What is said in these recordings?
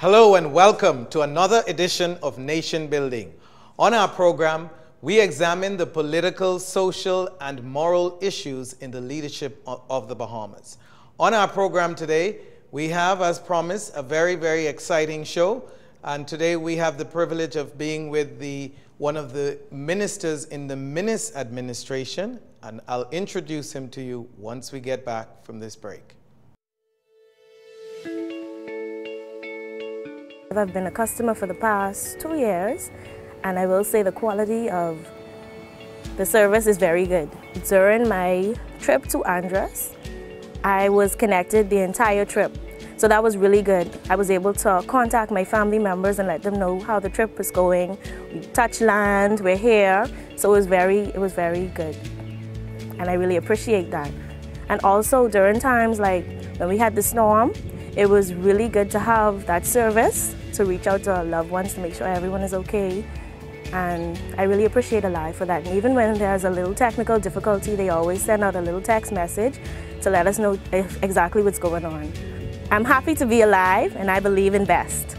Hello and welcome to another edition of Nation Building. On our program, we examine the political, social, and moral issues in the leadership of the Bahamas. On our program today, we have, as promised, a very exciting show. And today we have the privilege of being with one of the ministers in the Minis administration, and I'll introduce him to you once we get back from this break. I've been a customer for the past 2 years, and I will say the quality of the service is very good. During my trip to Andros, I was connected the entire trip, so that was really good. I was able to contact my family members and let them know how the trip was going. We touched land, we're here, so it was very good, and I really appreciate that. And also during times like when we had the storm, it was really good to have that service to reach out to our loved ones to make sure everyone is okay. And I really appreciate Alive for that. And even when there's a little technical difficulty, they always send out a little text message to let us know exactly what's going on. I'm happy to be alive, and I believe in best.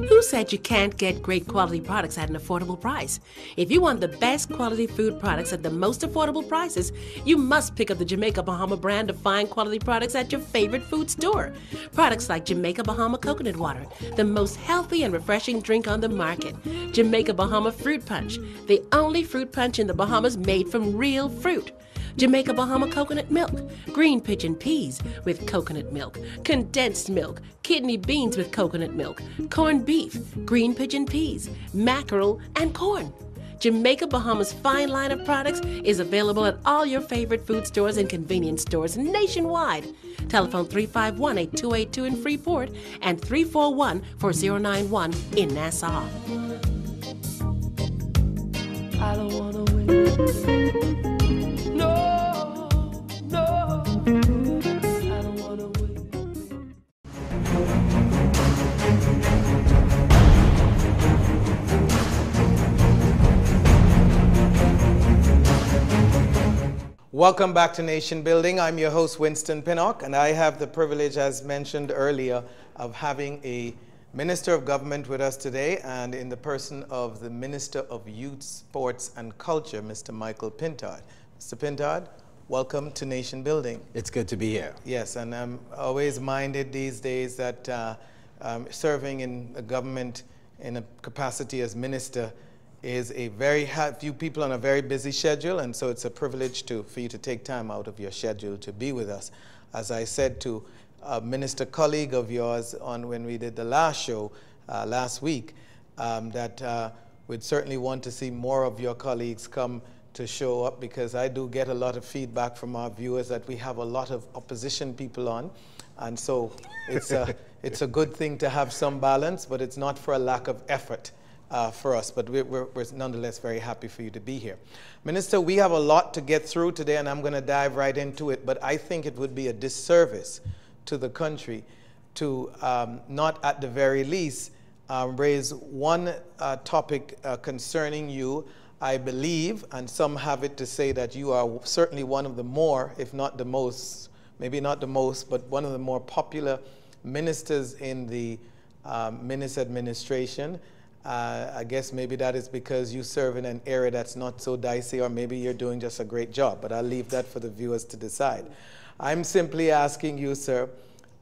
Who said you can't get great quality products at an affordable price? If you want the best quality food products at the most affordable prices, you must pick up the Jamaica Bahama brand of fine quality products at your favorite food store. Products like Jamaica Bahama Coconut Water, the most healthy and refreshing drink on the market. Jamaica Bahama Fruit Punch, the only fruit punch in the Bahamas made from real fruit. Jamaica Bahama Coconut Milk, green pigeon peas with coconut milk, condensed milk, kidney beans with coconut milk, corned beef, green pigeon peas, mackerel, and corn. Jamaica Bahama's fine line of products is available at all your favorite food stores and convenience stores nationwide. Telephone 351-8282 in Freeport and 341-4091 in Nassau. I don't wanna win. Welcome back to Nation Building. I'm your host, Winston Pinnock, and I have the privilege, as mentioned earlier, of having a Minister of Government with us today, and in the person of the Minister of Youth, Sports and Culture, Mr. Michael Pintard. Mr. Pintard, welcome to Nation Building. It's good to be here. Yes, and I'm always minded these days that serving in the government in a capacity as minister is a few people on a very busy schedule, and so it's a privilege for you to take time out of your schedule to be with us. As I said to a minister colleague of yours when we did the last show last week, that we'd certainly want to see more of your colleagues come to show up, because I do get a lot of feedback from our viewers that we have a lot of opposition people on, and so it's a good thing to have some balance, but it's not for a lack of effort for us, but we're nonetheless very happy for you to be here. Minister, we have a lot to get through today, and I'm going to dive right into it, but I think it would be a disservice to the country to not at the very least raise one topic concerning you. I believe, and some have it to say that you are certainly one of the more, if not the most, maybe not the most, but one of the more popular ministers in the Minis administration. I guess maybe that is because you serve in an area that's not so dicey, or maybe you're doing just a great job, but I'll leave that for the viewers to decide. I'm simply asking you, sir,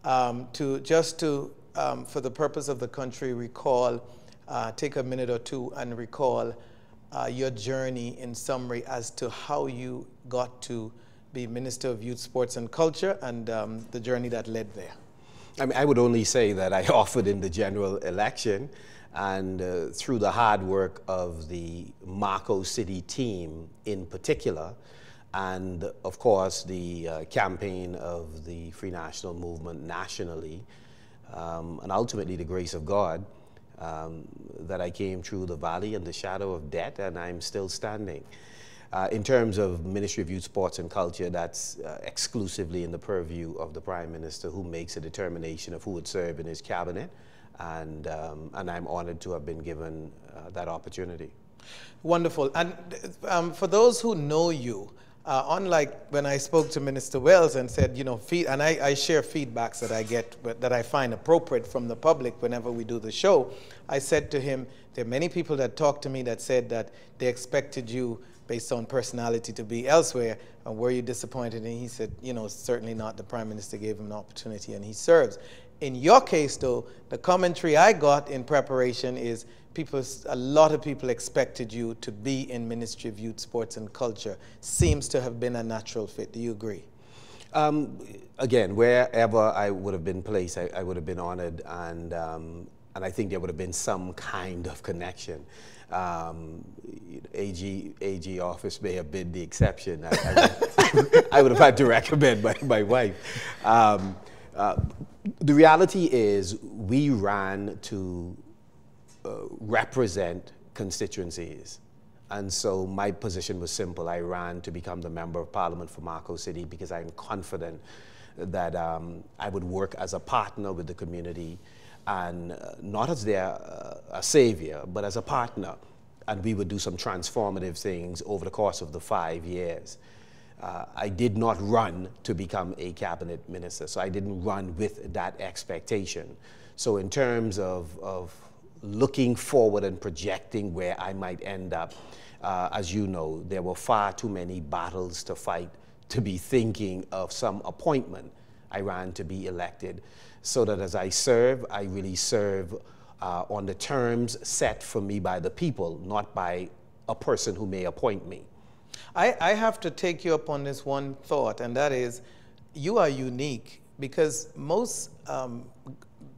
for the purpose of the country, take a minute or two and recall your journey in summary as to how you got to be Minister of Youth, Sports and Culture, and the journey that led there. I mean, I would only say that I offered in the general election, and through the hard work of the Marco City team in particular, and of course the campaign of the Free National Movement nationally, and ultimately the grace of God, that I came through the valley and the shadow of death, and I'm still standing. In terms of Ministry of Youth, Sports and Culture, that's exclusively in the purview of the Prime Minister, who makes a determination of who would serve in his cabinet. And I'm honored to have been given that opportunity. Wonderful. And for those who know you, Unlike when I spoke to Minister Wells and said, you know, I share feedbacks that I get, that I find appropriate from the public whenever we do the show, I said to him, there are many people that talked to me that said that they expected you, based on personality, to be elsewhere. And were you disappointed? And he said, you know, certainly not. The Prime Minister gave him an opportunity and he serves. In your case, though, the commentary I got in preparation is a lot of people expected you to be in Ministry of Youth, Sports and Culture. Seems to have been a natural fit. Do you agree? Again, wherever I would have been placed, I would have been honored, and I think there would have been some kind of connection. AG office may have been the exception. I would have had to recommend my wife. The reality is we ran to represent constituencies. And so my position was simple. I ran to become the Member of Parliament for Marco City because I'm confident that I would work as a partner with the community, and not as their a savior, but as a partner. And we would do some transformative things over the course of the 5 years. I did not run to become a cabinet minister, so I didn't run with that expectation. So in terms of looking forward and projecting where I might end up, as you know, there were far too many battles to fight to be thinking of some appointment. I ran to be elected, so that as I serve, I really serve on the terms set for me by the people, not by a person who may appoint me. I have to take you up on this one thought, and that is, you are unique, because most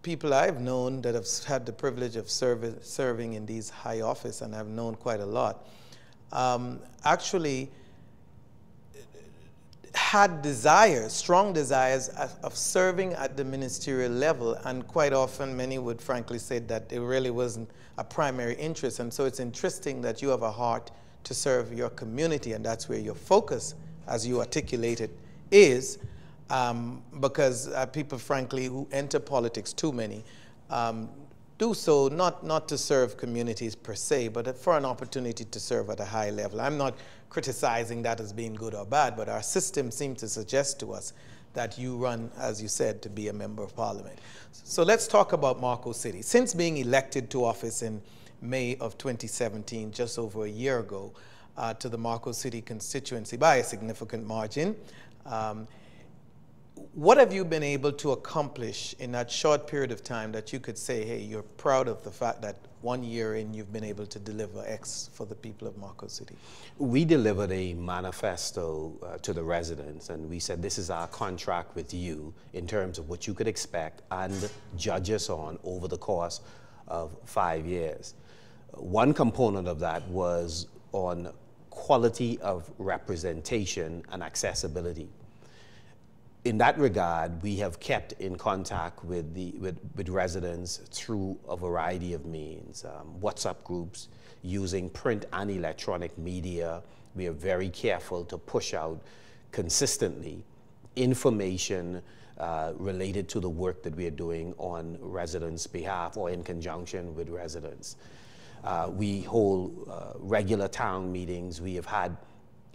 people I've known that have had the privilege of serving in these high office, and I've known quite a lot, actually had desires, strong desires of serving at the ministerial level, and quite often many would frankly say that it really wasn't a primary interest. And so it's interesting that you have a heart to serve your community, and that's where your focus, as you articulated, is, because people frankly who enter politics, too many, do so not to serve communities per se, but for an opportunity to serve at a high level. I'm not criticizing that as being good or bad, but our system seems to suggest to us that you run, as you said, to be a member of parliament. So let's talk about Marco City. Since being elected to office in May of 2017, just over a year ago, to the Marco City constituency by a significant margin, what have you been able to accomplish in that short period of time that you could say, hey, you're proud of the fact that 1 year in you've been able to deliver X for the people of Marco City? We delivered a manifesto to the residents, and we said this is our contract with you in terms of what you could expect and judge us on over the course of 5 years. One component of that was on quality of representation and accessibility. In that regard, we have kept in contact with residents through a variety of means. WhatsApp groups, using print and electronic media. We are very careful to push out consistently information related to the work that we are doing on residents' behalf or in conjunction with residents. We hold regular town meetings. We have had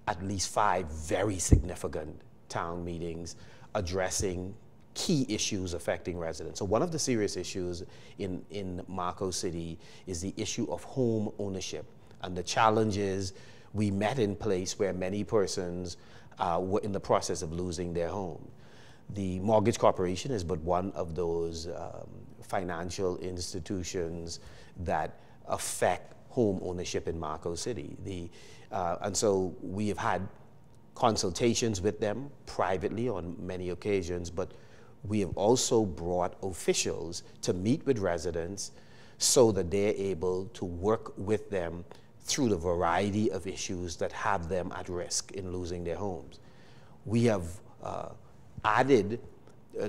at least 5 very significant town meetings addressing key issues affecting residents. So one of the serious issues in Marco City is the issue of home ownership and the challenges we met in place where many persons were in the process of losing their home. The Mortgage Corporation is but one of those financial institutions that affect home ownership in Marco City. And so we have had consultations with them privately on many occasions, but we have also brought officials to meet with residents so that they're able to work with them through the variety of issues that have them at risk in losing their homes. We have added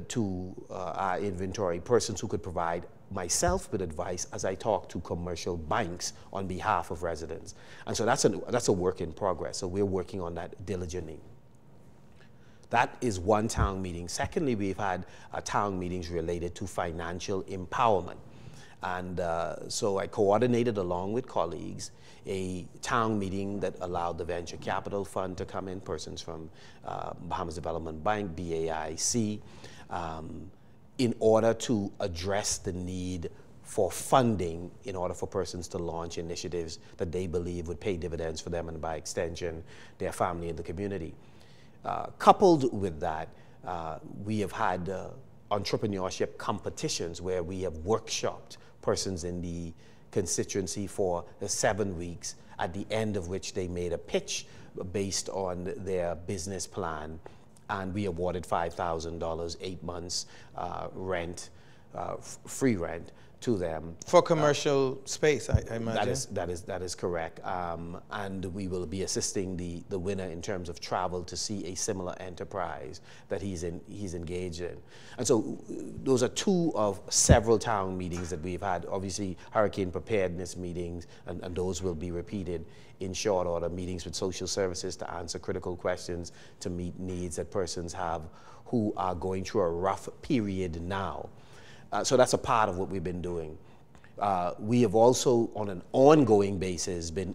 to our inventory persons who could provide myself with advice as I talk to commercial banks on behalf of residents. And so that's a work in progress. So we're working on that diligently. That is one town meeting. Secondly, we've had town meetings related to financial empowerment. And so I coordinated along with colleagues a town meeting that allowed the Venture Capital Fund to come in, persons from Bahamas Development Bank, BAIC, in order to address the need for funding in order for persons to launch initiatives that they believe would pay dividends for them and by extension their family and the community. Coupled with that, we have had entrepreneurship competitions where we have workshopped persons in the constituency for the 7 weeks, at the end of which they made a pitch based on their business plan, and we awarded $5,000, 8 months rent, free rent to them. For commercial space, I imagine. That is correct. And we will be assisting the winner in terms of travel to see a similar enterprise that he's engaged in. And so those are two of several town meetings that we've had. Obviously, hurricane preparedness meetings, and those will be repeated in short order, meetings with social services to answer critical questions, to meet needs that persons have who are going through a rough period now. So that's a part of what we've been doing. We have also, on an ongoing basis, been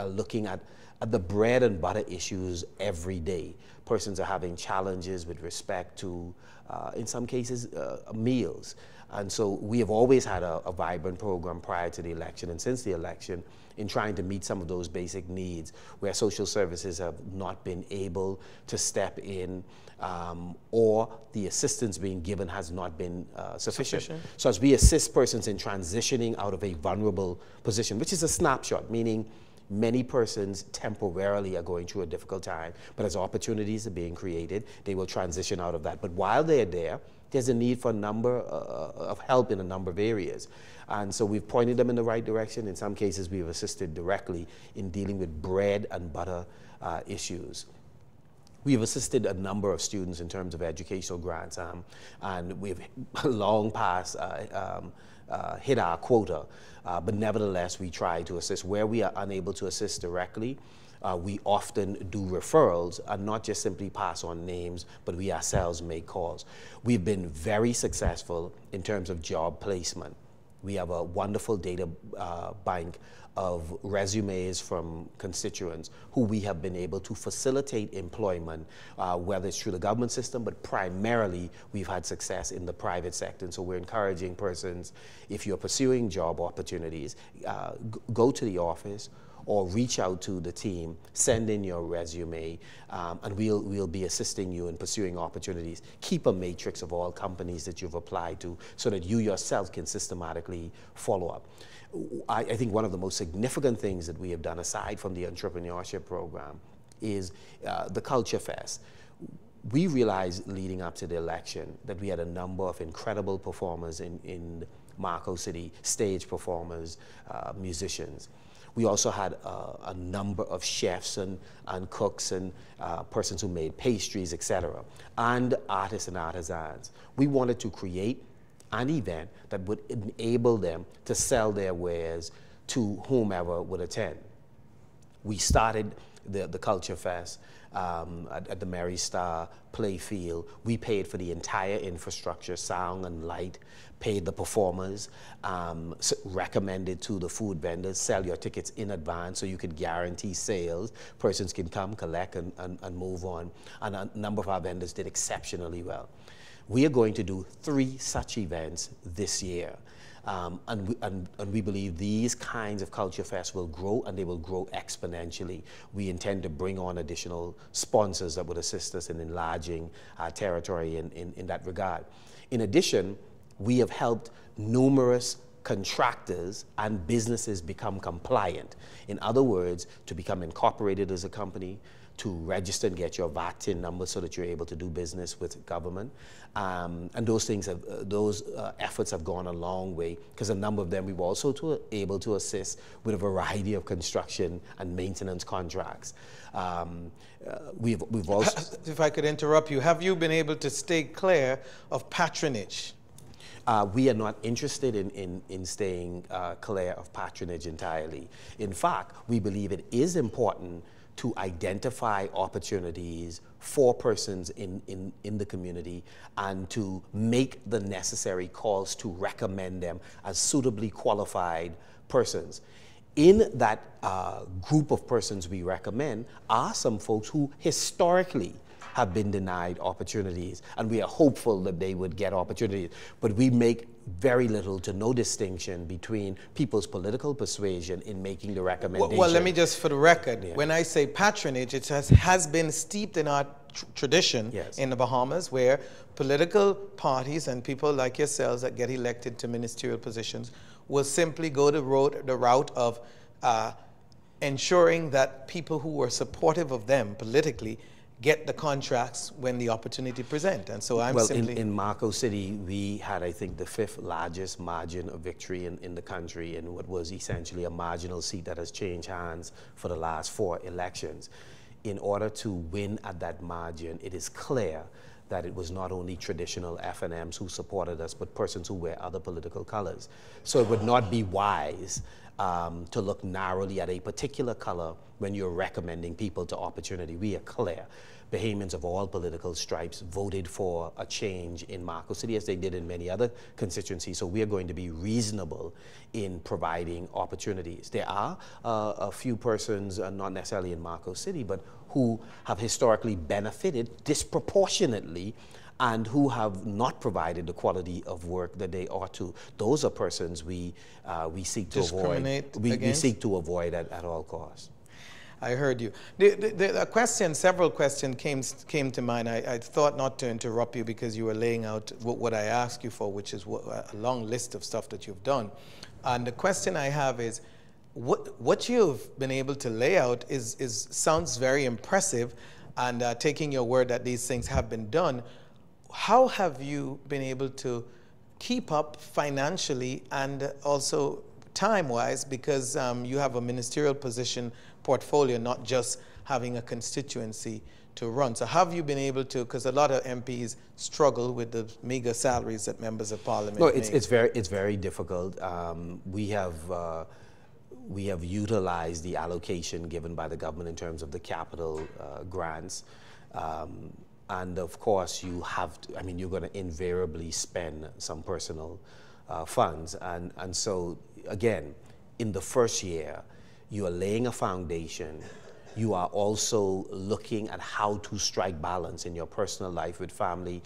looking at the bread and butter issues every day. Persons are having challenges with respect to, in some cases, meals. And so we have always had a vibrant program prior to the election and since the election in trying to meet some of those basic needs where social services have not been able to step in, or the assistance being given has not been sufficient. So as we assist persons in transitioning out of a vulnerable position, which is a snapshot, meaning many persons temporarily are going through a difficult time, but as opportunities are being created, they will transition out of that. But while they're there, there's a need for a number of help in a number of areas. And so we've pointed them in the right direction. In some cases, we've assisted directly in dealing with bread and butter issues. We've assisted a number of students in terms of educational grants, and we've long past hit our quota, but nevertheless, we try to assist. Where we are unable to assist directly, we often do referrals and not just simply pass on names, but we ourselves make calls. We've been very successful in terms of job placement. We have a wonderful data bank of resumes from constituents who we have been able to facilitate employment, whether it's through the government system, but primarily we've had success in the private sector. And so we're encouraging persons, if you're pursuing job opportunities, go to the office or reach out to the team, send in your resume, and we'll be assisting you in pursuing opportunities. Keep a matrix of all companies that you've applied to so that you yourself can systematically follow up. I think one of the most significant things that we have done, aside from the entrepreneurship program, is the Culture Fest. We realized leading up to the election that we had a number of incredible performers in Marco City, stage performers, musicians. We also had a number of chefs and cooks and persons who made pastries, etc., and artists and artisans. We wanted to create an event that would enable them to sell their wares to whomever would attend. We started the Culture Fest at the Mary Star Playfield. We paid for the entire infrastructure, sound and light, paid the performers, recommended to the food vendors, sell your tickets in advance so you could guarantee sales. Persons can come, collect, and move on. And a number of our vendors did exceptionally well. We are going to do 3 such events this year. And we believe these kinds of Culture Fests will grow, and they will grow exponentially. We intend to bring on additional sponsors that would assist us in enlarging our territory in that regard. In addition, we have helped numerous contractors and businesses become compliant. In other words, to become incorporated as a company, to register and get your VAT TIN number so that you're able to do business with government. And those things efforts have gone a long way, because a number of them we were also able to assist with a variety of construction and maintenance contracts. We've also... If I could interrupt you, have you been able to stay clear of patronage? We are not interested in staying clear of patronage entirely. In fact, we believe it is important to identify opportunities for persons in the community and to make the necessary calls to recommend them as suitably qualified persons. In that group of persons we recommend are some folks who historically have been denied opportunities, and we are hopeful that they would get opportunities. But we make very little to no distinction between people's political persuasion in making the recommendation. Well, let me just, for the record, when I say patronage, it has been steeped in our tradition in the Bahamas, where political parties and people like yourselves that get elected to ministerial positions will simply go the route of ensuring that people who were supportive of them politically get the contracts when the opportunity presents. And so in Marco City, we had, I think, the 5th largest margin of victory in the country in what was essentially a marginal seat that has changed hands for the last 4 elections. In order to win at that margin, it is clear that it was not only traditional FNMs who supported us, but persons who wear other political colors. So it would not be wise to look narrowly at a particular color when you're recommending people to opportunity. We are clear. Bahamians of all political stripes voted for a change in Marco City, as they did in many other constituencies. So we are going to be reasonable in providing opportunities. There are a few persons, not necessarily in Marco City, but who have historically benefited disproportionately and who have not provided the quality of work that they ought to. Those are persons we seek to avoid. We seek to avoid at all costs. I heard you. Several questions came to mind. I thought not to interrupt you because you were laying out what I asked you for, which is a long list of stuff that you've done. And the question I have is, what you've been able to lay out sounds very impressive, and taking your word that these things have been done, how have you been able to keep up financially and also time-wise, because you have a ministerial position portfolio, not just having a constituency to run. So have you been able to, because a lot of MPs struggle with the meager salaries that members of parliament No, make. it's very difficult. We have utilized the allocation given by the government in terms of the capital grants. And of course, you have to, you're going to invariably spend some personal funds. And so, again, in the first year, you are laying a foundation. You are also looking at how to strike balance in your personal life with family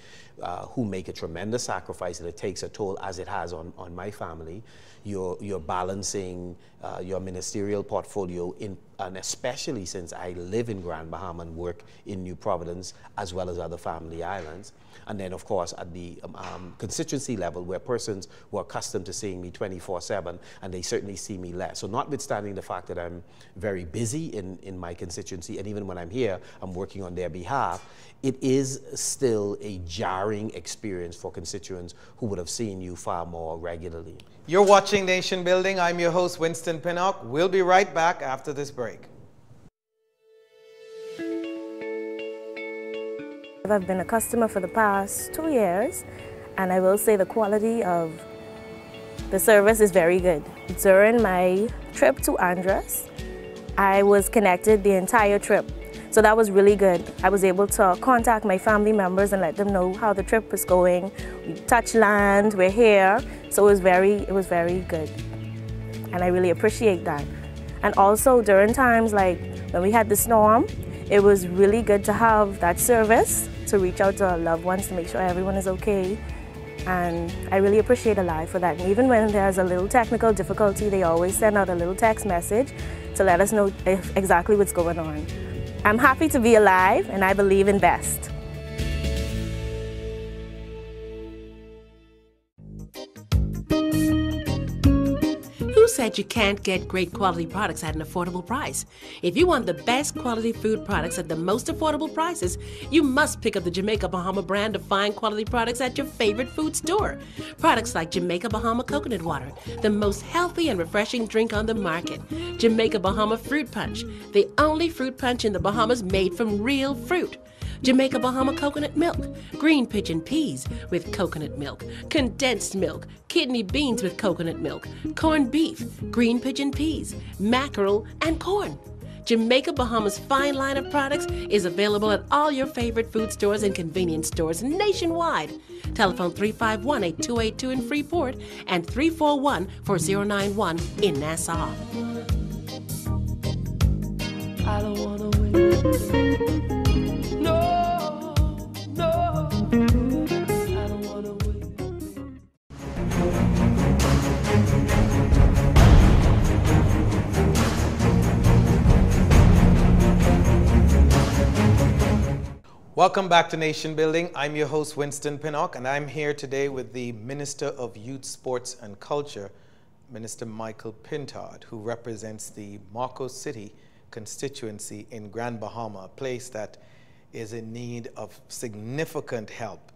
who make a tremendous sacrifice, and it takes a toll, as it has on my family. You're balancing your ministerial portfolio, and especially since I live in Grand Bahama and work in New Providence, as well as other family islands. And then, of course, at the constituency level, where persons were accustomed to seeing me 24/7, and they certainly see me less. So notwithstanding the fact that I'm very busy in my constituency, and even when I'm here, I'm working on their behalf, it is still a jarring experience for constituents who would have seen you far more regularly. You're watching Nation Building. I'm your host, Winston Pinnock. We'll be right back after this break. I've been a customer for the past 2 years, and I will say the quality of the service is very good. During my trip to Andros, I was connected the entire trip. So that was really good. I was able to contact my family members and let them know how the trip was going. We touched land, we're here. So it was very good. And I really appreciate that. And also during times like when we had the storm, it was really good to have that service to reach out to our loved ones to make sure everyone is okay. And I really appreciate Alive for that. And even when there's a little technical difficulty, they always send out a little text message to let us know exactly what's going on. I'm happy to be alive, and I believe in best. Who said you can't get great quality products at an affordable price? If you want the best quality food products at the most affordable prices, you must pick up the Jamaica Bahama brand of fine quality products at your favorite food store. Products like Jamaica Bahama Coconut Water, the most healthy and refreshing drink on the market. Jamaica Bahama Fruit Punch, the only fruit punch in the Bahamas made from real fruit. Jamaica Bahama Coconut Milk, green pigeon peas with coconut milk, condensed milk, kidney beans with coconut milk, corned beef, green pigeon peas, mackerel, and corn. Jamaica Bahamas' fine line of products is available at all your favorite food stores and convenience stores nationwide. Telephone 351-8282 in Freeport and 341-4091 in Nassau. I don't wanna wait. No, no, I don't wanna wait. Welcome back to Nation Building. I'm your host, Winston Pinnock, and I'm here today with the Minister of Youth, Sports and Culture, Minister Michael Pintard, who represents the Marcos City constituency in Grand Bahama, a place that is in need of significant help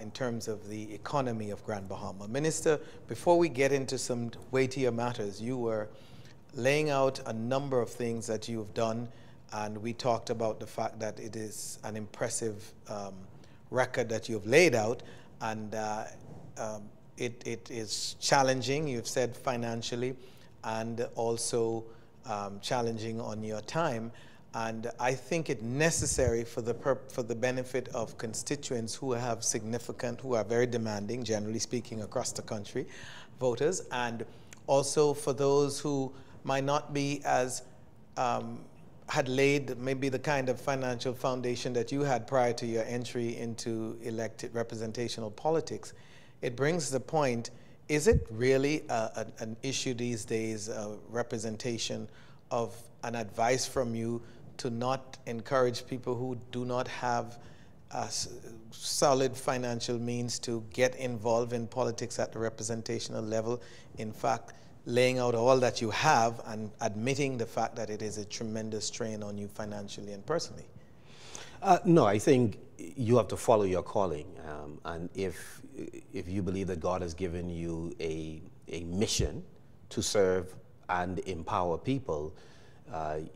in terms of the economy of Grand Bahama. Minister, before we get into some weightier matters, you were laying out a number of things that you've done, and we talked about the fact that it is an impressive record that you've laid out, and it is challenging, you've said, financially, and also challenging on your time. And I think it necessary for the benefit of constituents who have who are very demanding, generally speaking, across the country, voters, and also for those who might not be as had laid maybe the kind of financial foundation that you had prior to your entry into elected representational politics. It brings the point, is it really an issue these days, representation of an advice from you to not encourage people who do not have solid financial means to get involved in politics at the representational level? In fact, laying out all that you have and admitting the fact that it is a tremendous strain on you financially and personally. No, I think you have to follow your calling, and if you believe that God has given you a mission to serve and empower people,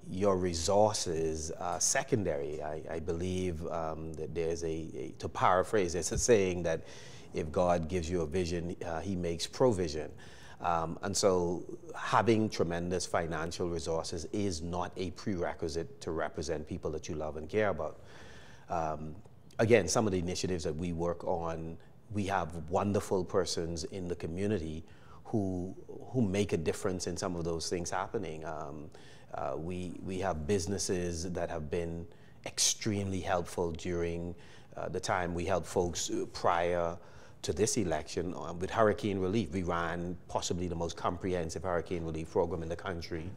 your resources are secondary. I believe that there's to paraphrase, there's a saying that if God gives you a vision, he makes provision. And so having tremendous financial resources is not a prerequisite to represent people that you love and care about. Again, some of the initiatives that we work on, we have wonderful persons in the community who make a difference in some of those things happening. We have businesses that have been extremely helpful during the time we helped folks prior to this election with hurricane relief. We ran possibly the most comprehensive hurricane relief program in the country,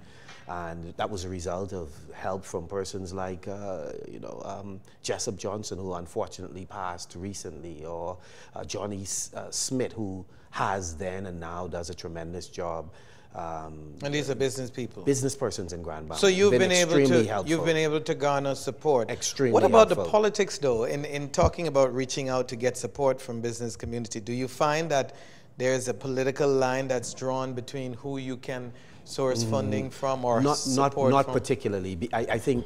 and that was a result of help from persons like Jessup Johnson, who unfortunately passed recently, or Johnny Smith, who has then and now does a tremendous job. And these are business people, business persons in Grand Bahama. So you've been able to garner support. Extremely. What about helpful. The politics, though? In talking about reaching out to get support from business community, do you find that there's a political line that's drawn between who you can source funding from or support not from? Particularly. I think,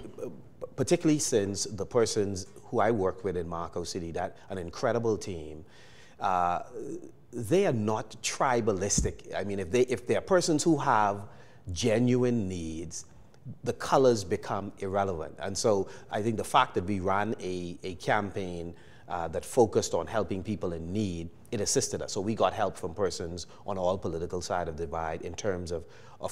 particularly since the persons who I work with in Marcos City, that an incredible team. They are not tribalistic. I mean, if they are persons who have genuine needs, the colors become irrelevant. And so I think the fact that we ran a campaign that focused on helping people in need, it assisted us. So we got help from persons on all political sides of the divide in terms of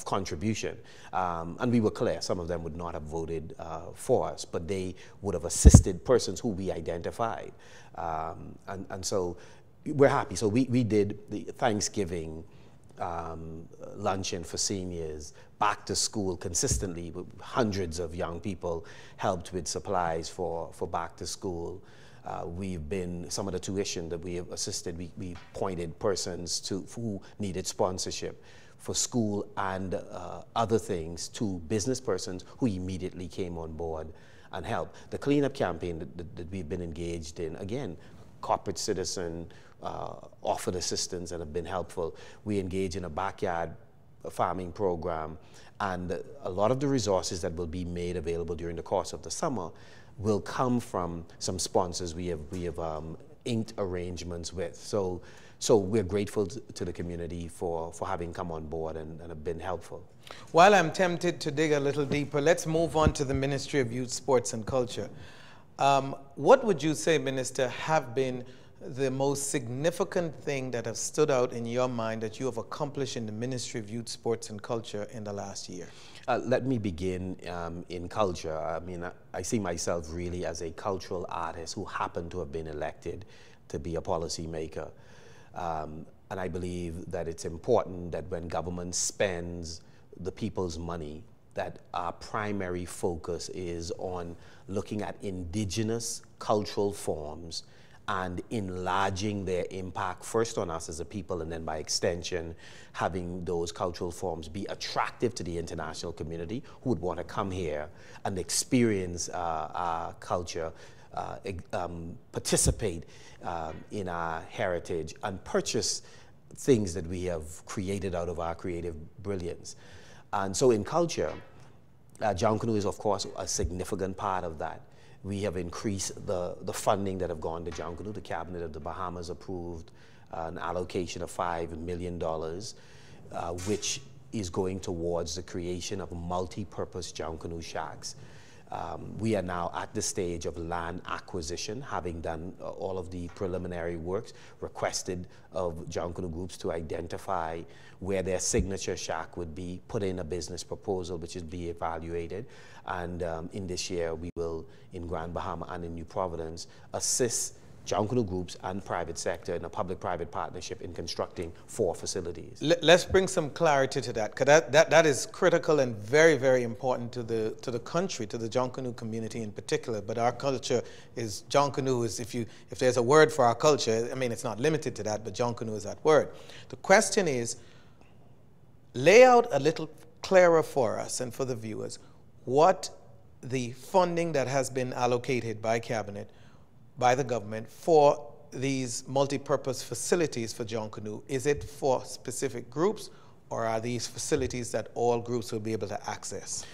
contribution. And we were clear, some of them would not have voted for us, but they would have assisted persons who we identified. And so we're happy. So we did the Thanksgiving luncheon for seniors, back to school consistently. Hundreds of young people helped with supplies for back to school. We've been, some of the tuition that we have assisted, we pointed persons who needed sponsorship for school and other things to business persons who immediately came on board and helped. The cleanup campaign that we've been engaged in, again, corporate citizen offered assistance and have been helpful. We engage in a backyard farming program, and a lot of the resources that will be made available during the course of the summer will come from some sponsors we have inked arrangements with. So So we're grateful to the community for having come on board and have been helpful. While I'm tempted to dig a little deeper, let's move on to the Ministry of Youth, Sports and Culture. What would you say, Minister, have been the most significant thing that has stood out in your mind that you have accomplished in the Ministry of Youth, Sports and Culture in the last year? Let me begin in culture. I mean, I see myself really as a cultural artist who happened to have been elected to be a policymaker. And I believe that it's important that when government spends the people's money, that our primary focus is on looking at indigenous cultural forms and enlarging their impact first on us as a people, and then by extension having those cultural forms be attractive to the international community who would want to come here and experience our culture, participate in our heritage, and purchase things that we have created out of our creative brilliance. And so in culture, Junkanoo is of course a significant part of that. We have increased the funding that have gone to Junkanoo. The Cabinet of the Bahamas approved an allocation of $5 million, which is going towards the creation of multi-purpose Junkanoo shacks. We are now at the stage of land acquisition, having done all of the preliminary works requested of Junkanoo groups to identify where their signature shack would be, put in a business proposal which is be evaluated, and in this year we will, in Grand Bahama and in New Providence, assist Junkanoo groups and private sector in a public-private partnership in constructing 4 facilities. Let's bring some clarity to that, because that is critical and very, very important to the country, to the Junkanoo community in particular. But our culture is, Junkanoo is, if there's a word for our culture, I mean, it's not limited to that, but Junkanoo is that word. The question is, lay out a little clearer for us and for the viewers what the funding that has been allocated by Cabinet, by the government, for these multi-purpose facilities for Junkanoo. Is it for specific groups, or are these facilities that all groups will be able to access?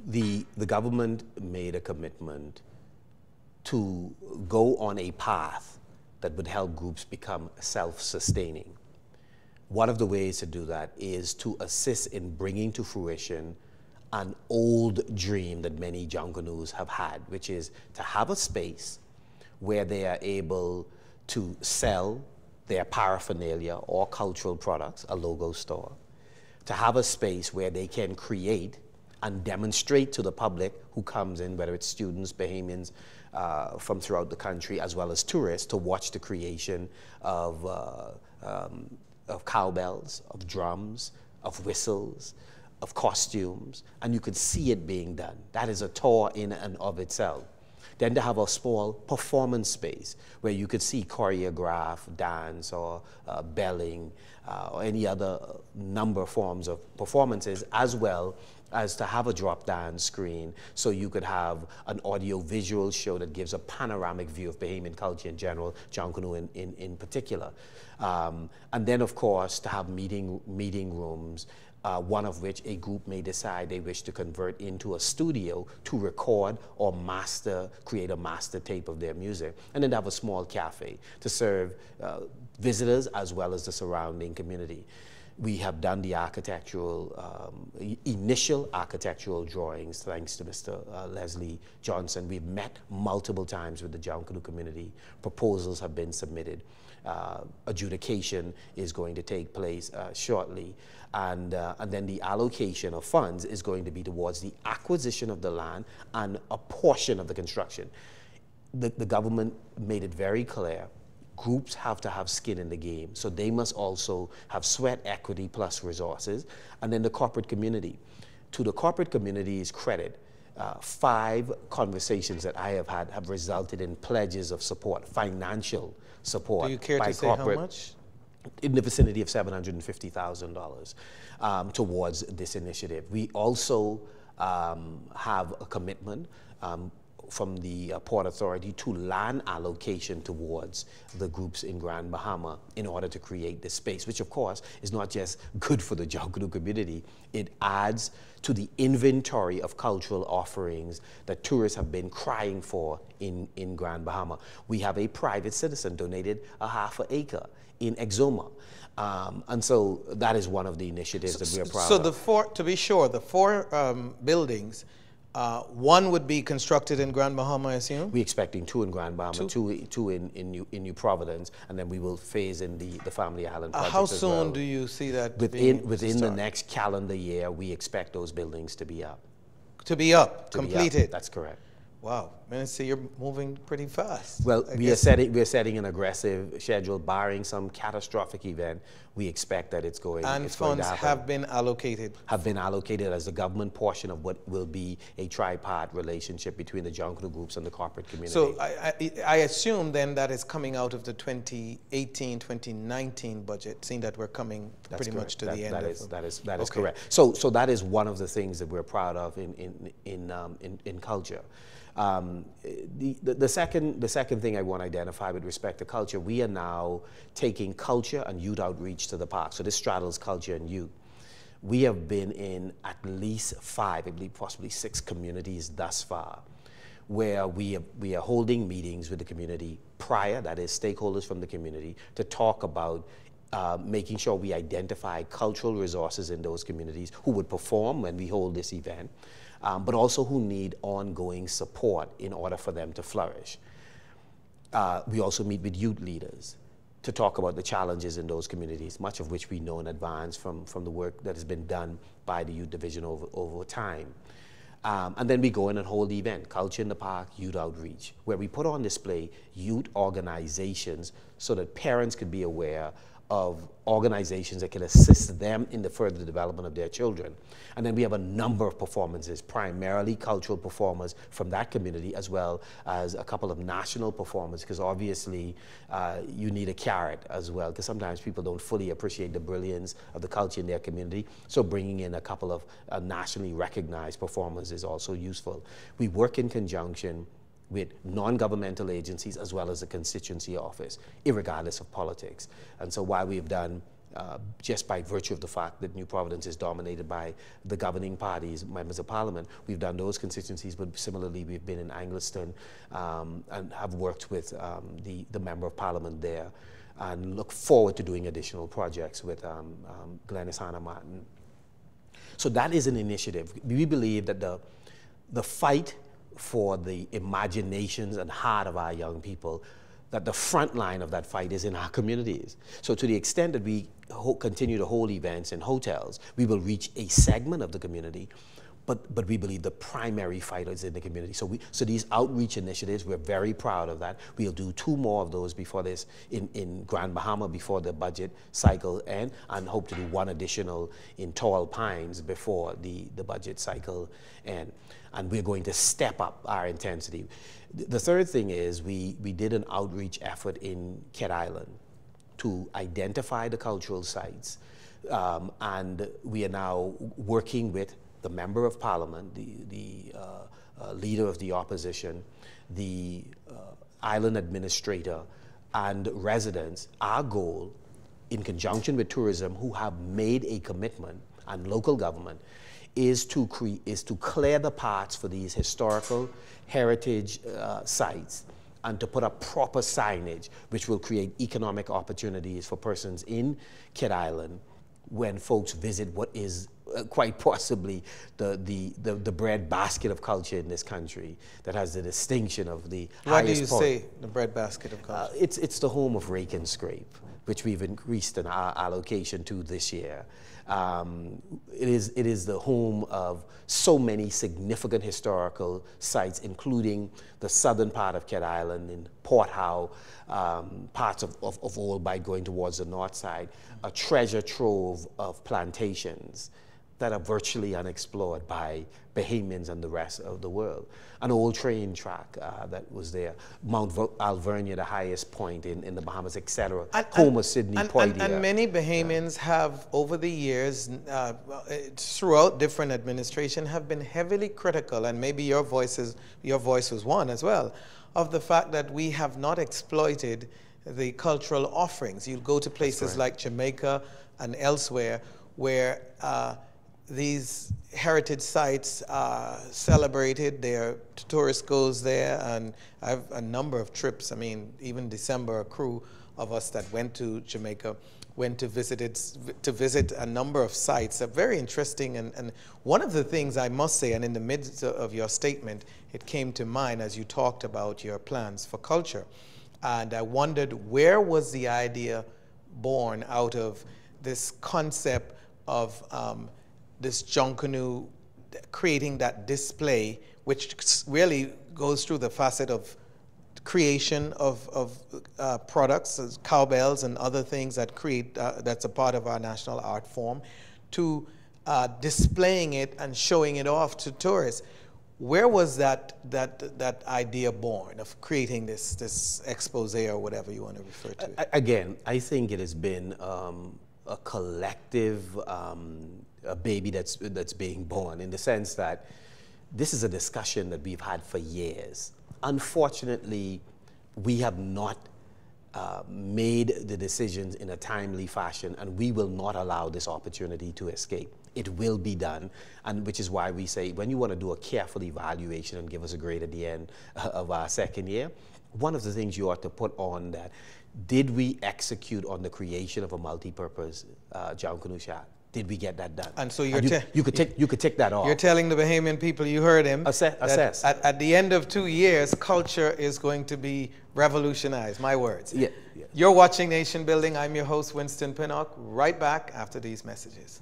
The government made a commitment to go on a path that would help groups become self-sustaining. One of the ways to do that is to assist in bringing to fruition an old dream that many Junkanoos have had, which is to have a space where they are able to sell their paraphernalia or cultural products, a logo store, to have a space where they can create and demonstrate to the public who comes in, whether it's students, Bahamians from throughout the country, as well as tourists, to watch the creation of cowbells, of drums, of whistles, of costumes, and you could see it being done. That is a tour in and of itself. Then to have a small performance space where you could see choreographed dance or belling or any other number of forms of performances, as well as to have a drop-down screen so you could have an audio-visual show that gives a panoramic view of Bahamian culture in general, Junkanoo in particular. And then, of course, to have meeting rooms, one of which a group may decide they wish to convert into a studio to record or create a master tape of their music, and then have a small cafe to serve visitors as well as the surrounding community. We have done the initial architectural drawings, thanks to Mr. Leslie Johnson. We've met multiple times with the Junkanoo community. Proposals have been submitted. Adjudication is going to take place shortly. And then the allocation of funds is going to be towards the acquisition of the land and a portion of the construction. The government made it very clear, groups have to have skin in the game, so they must also have sweat equity plus resources. And then the corporate community. To the corporate community's credit, 5 conversations that I have had have resulted in pledges of support, financial support. Do you care by to say corporate, how much? In the vicinity of $750,000 towards this initiative. We also have a commitment Port Authority to land allocation towards the groups in Grand Bahama in order to create this space, which of course is not just good for the Jonkulu community, it adds to the inventory of cultural offerings that tourists have been crying for in Grand Bahama. We have a private citizen donated a half an acre in Exoma. And so that is one of the initiatives that we are proud of. So to be sure, the four buildings, one would be constructed in Grand Bahama, I assume? We're expecting two in Grand Bahama, two in New Providence, and then we will phase in the Family Island project How as soon well. do you see that Within the next calendar year, we expect those buildings to be up. To be up, completed? That's correct. Wow, Minister, you're moving pretty fast. Well, we're setting an aggressive schedule, barring some catastrophic event. We expect that it's going. And funds have been allocated. Have been allocated as the government portion of what will be a tripart relationship between the Jonkulu groups and the corporate community. So I assume then that is coming out of the 2018-2019 budget, seeing that we're coming pretty much to the end. That is correct. So that is one of the things that we're proud of in culture. The second thing I want to identify with respect to culture, we are now taking culture and youth outreach to the park. So this straddles culture and youth. We have been in at least 5, I believe possibly 6 communities thus far, where we are holding meetings with the community prior, that is stakeholders from the community, to talk about making sure we identify cultural resources in those communities who would perform when we hold this event, but also who need ongoing support in order for them to flourish. We also meet with youth leaders to talk about the challenges in those communities, much of which we know in advance from the work that has been done by the youth division over time. And then we go in and hold the event, Culture in the Park, Youth Outreach, where we put on display youth organizations so that parents could be aware of organizations that can assist them in the further development of their children. And then we have a number of performances, primarily cultural performers from that community, as well as a couple of national performers, because obviously you need a carrot as well, because sometimes people don't fully appreciate the brilliance of the culture in their community. So bringing in a couple of nationally recognized performers is also useful. We work in conjunction with non-governmental agencies as well as the constituency office, irregardless of politics. And so while we've done, just by virtue of the fact that New Providence is dominated by the governing parties, members of parliament, we've done those constituencies, but similarly we've been in Angliston and have worked with the member of parliament there, and look forward to doing additional projects with Glenys Hannah Martin. So that is an initiative. We believe that the fight for the imaginations and heart of our young people, that the front line of that fight is in our communities. So to the extent that we continue to hold events in hotels, we will reach a segment of the community, but we believe the primary fight is in the community. So these outreach initiatives, we're very proud of that. We'll do 2 more of those before this in Grand Bahama before the budget cycle end, and hope to do 1 additional in Tall Pines before the budget cycle end. And we're going to step up our intensity. The third thing is we did an outreach effort in Cat Island to identify the cultural sites, and we are now working with the member of parliament, the leader of the opposition, the island administrator, and residents. Our goal, in conjunction with tourism, who have made a commitment, and local government, is to clear the paths for these historical heritage sites, and to put up proper signage which will create economic opportunities for persons in Cat Island when folks visit what is quite possibly the bread basket of culture in this country, that has the distinction of the Why highest do you say the bread basket of culture? It's the home of rake and scrape, which we've increased in our allocation to this year. It is the home of so many significant historical sites, including the southern part of Cat Island, in Port Howe, parts of Old Bight going towards the north side, a treasure trove of plantations that are virtually unexplored by Bahamians and the rest of the world. An old train track that was there, Mount Alvernia, the highest point in the Bahamas, etc. Homer, Sydney, Poitiers. And many Bahamians have, over the years, throughout different administration, have been heavily critical, and maybe your voice was one as well, of the fact that we have not exploited the cultural offerings. You go to places like Jamaica and elsewhere where these heritage sites are celebrated. Tourists goes there, and I have a number of trips. I mean, even December, a crew of us that went to Jamaica went to visit a number of sites. They're very interesting, and one of the things I must say, and in the midst of your statement, it came to mind as you talked about your plans for culture, and I wondered, where was the idea born out of this concept of this Junkanoo creating that display, which really goes through the facet of creation of products, cowbells and other things that that's a part of our national art form, to displaying it and showing it off to tourists. Where was that idea born of creating this expose or whatever you want to refer to it? Again, I think it has been a collective a baby that's being born, in the sense that this is a discussion that we've had for years. Unfortunately, we have not made the decisions in a timely fashion, and we will not allow this opportunity to escape. It will be done, and which is why we say, when you want to do a careful evaluation and give us a grade at the end of our second year, one of the things you ought to put on that, did we execute on the creation of a multi-purpose Junkanoo shack? Did we get that done? And so you could take that off. You're telling the Bahamian people, you heard him, assess. At the end of 2 years, culture is going to be revolutionized. My words. Yeah. You're watching Nation Building. I'm your host, Winston Pinnock. Right back after these messages.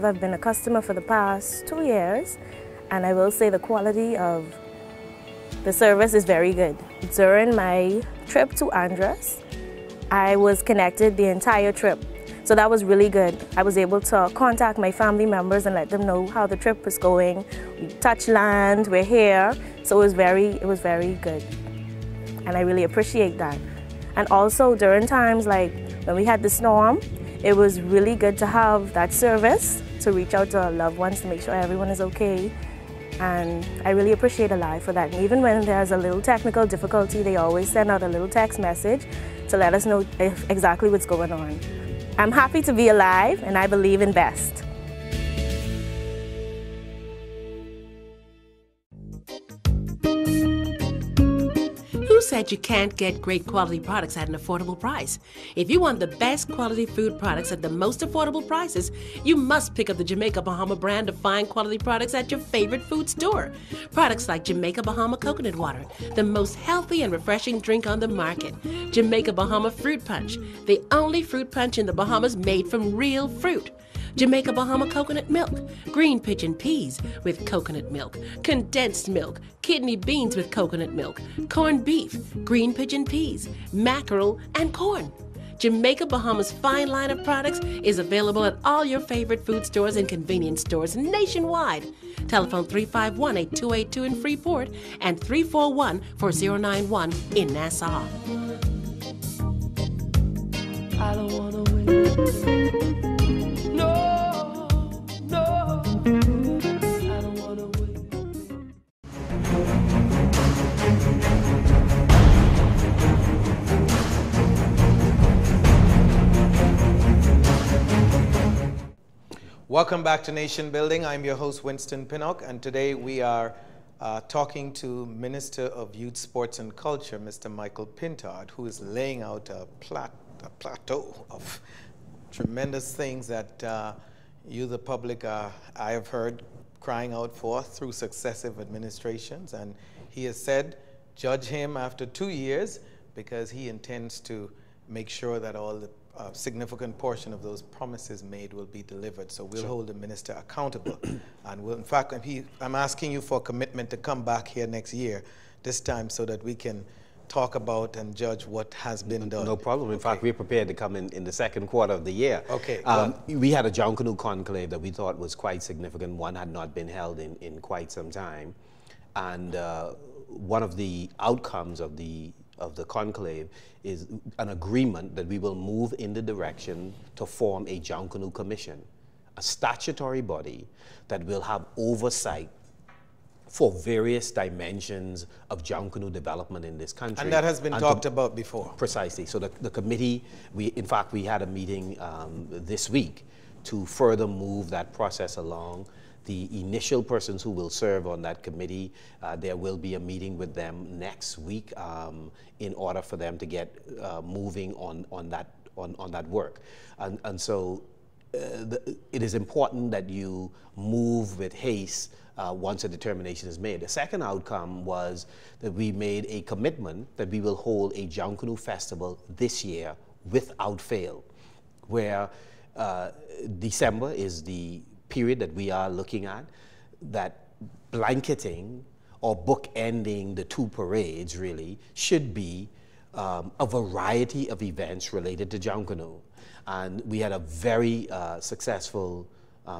I've been a customer for the past 2 years, and I will say the quality of the service is very good. During my trip to Andros, I was connected the entire trip, so that was really good. I was able to contact my family members and let them know how the trip was going. We touched land, we're here, so it was very good, and I really appreciate that. And also during times like when we had the storm, it was really good to have that service to reach out to our loved ones to make sure everyone is okay. And I really appreciate Alive for that. And even when there's a little technical difficulty, they always send out a little text message to let us know exactly what's going on. I'm happy to be alive, and I believe in best. Who said you can't get great quality products at an affordable price? If you want the best quality food products at the most affordable prices, you must pick up the Jamaica Bahama brand of fine quality products at your favorite food store. Products like Jamaica Bahama Coconut Water, the most healthy and refreshing drink on the market. Jamaica Bahama Fruit Punch, the only fruit punch in the Bahamas made from real fruit. Jamaica Bahama coconut milk, green pigeon peas with coconut milk, condensed milk, kidney beans with coconut milk, corned beef, green pigeon peas, mackerel, and corn. Jamaica Bahama's fine line of products is available at all your favorite food stores and convenience stores nationwide. Telephone 351-8282 in Freeport and 341-4091 in Nassau. I don't wanna wait. No, no, I don't wanna wait. Welcome back to Nation Building. I'm your host, Winston Pinnock, and today we are talking to Minister of Youth, Sports and Culture, Mr. Michael Pintard, who is laying out a plateau of tremendous things that you, the public, I have heard crying out for through successive administrations. And he has said, judge him after 2 years, because he intends to make sure that all the significant portion of those promises made will be delivered. So we'll hold the minister accountable. And we'll, in fact, I'm asking you for a commitment to come back here next year, this time, so that we can talk about and judge what has been done. No problem. In fact, we're prepared to come in the second quarter of the year. Okay. We had a Junkanoo conclave that we thought was quite significant. One had not been held in quite some time. And one of the outcomes of the conclave is an agreement that we will move in the direction to form a Junkanoo Commission, a statutory body that will have oversight for various dimensions of Junkanoo development in this country. And that has been talked about before. Precisely. So the committee, in fact, we had a meeting this week to further move that process along. The initial persons who will serve on that committee, there will be a meeting with them next week in order for them to get moving on that work. And so it is important that you move with haste once a determination is made. The second outcome was that we made a commitment that we will hold a Junkanoo Festival this year without fail, where December is the period that we are looking at, that blanketing or bookending the two parades really should be a variety of events related to Junkanoo. And we had a very successful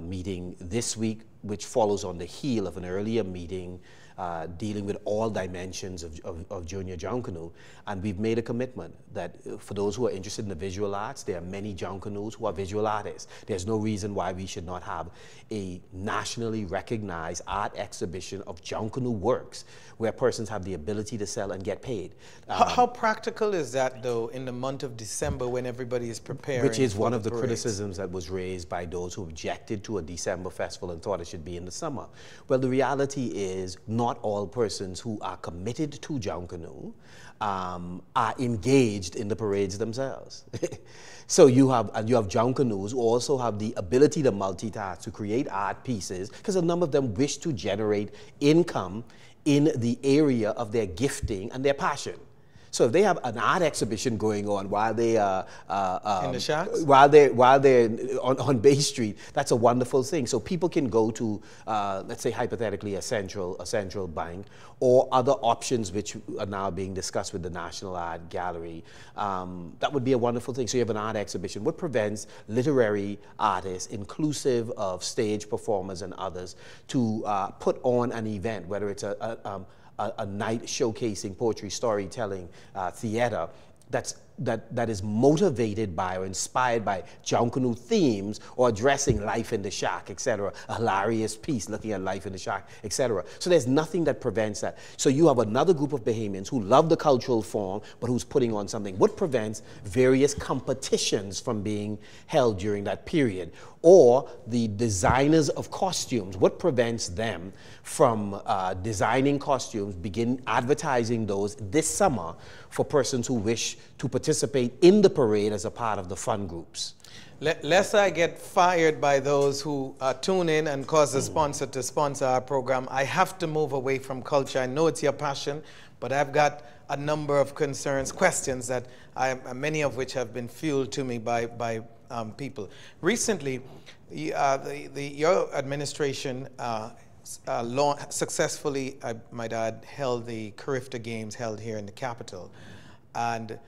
meeting this week, which follows on the heel of an earlier meeting dealing with all dimensions of junior Junkanoo. And we've made a commitment that for those who are interested in the visual arts, there are many Junkanoos who are visual artists. There's no reason why we should not have a nationally recognized art exhibition of Junkanoo works where persons have the ability to sell and get paid. How practical is that, though, in the month of December when everybody is preparing? Which is one of the parades? criticisms that was raised by those who objected to a December festival and thought it should be in the summer. Well, the reality is not all persons who are committed to Junkanoo are engaged in the parades themselves. So you have Junkanoos who also have the ability to multitask, to create art pieces, because a number of them wish to generate income in the area of their gifting and their passion. So if they have an art exhibition going on while they are in the shacks, while they're on Bay Street, that's a wonderful thing. So people can go to, let's say hypothetically, a central bank, or other options which are now being discussed with the National Art Gallery. That would be a wonderful thing. So you have an art exhibition. What prevents literary artists, inclusive of stage performers and others, to put on an event, whether it's a night showcasing poetry, storytelling, theater, that is motivated by or inspired by Junkanoo themes or addressing life in the shack, etc. A hilarious piece looking at life in the shack, etc. So there's nothing that prevents that. So you have another group of Bahamians who love the cultural form, but who's putting on something. What prevents various competitions from being held during that period? Or the designers of costumes, what prevents them from designing costumes, begin advertising those this summer for persons who wish to participate in the parade as a part of the fun groups? Lest I get fired by those who tune in and cause the sponsor to sponsor our program, I have to move away from culture. I know it's your passion, but I've got a number of concerns, questions that many of which have been fueled to me by people. Recently, your administration successfully, I might add, held the Carifta Games held here in the capital. And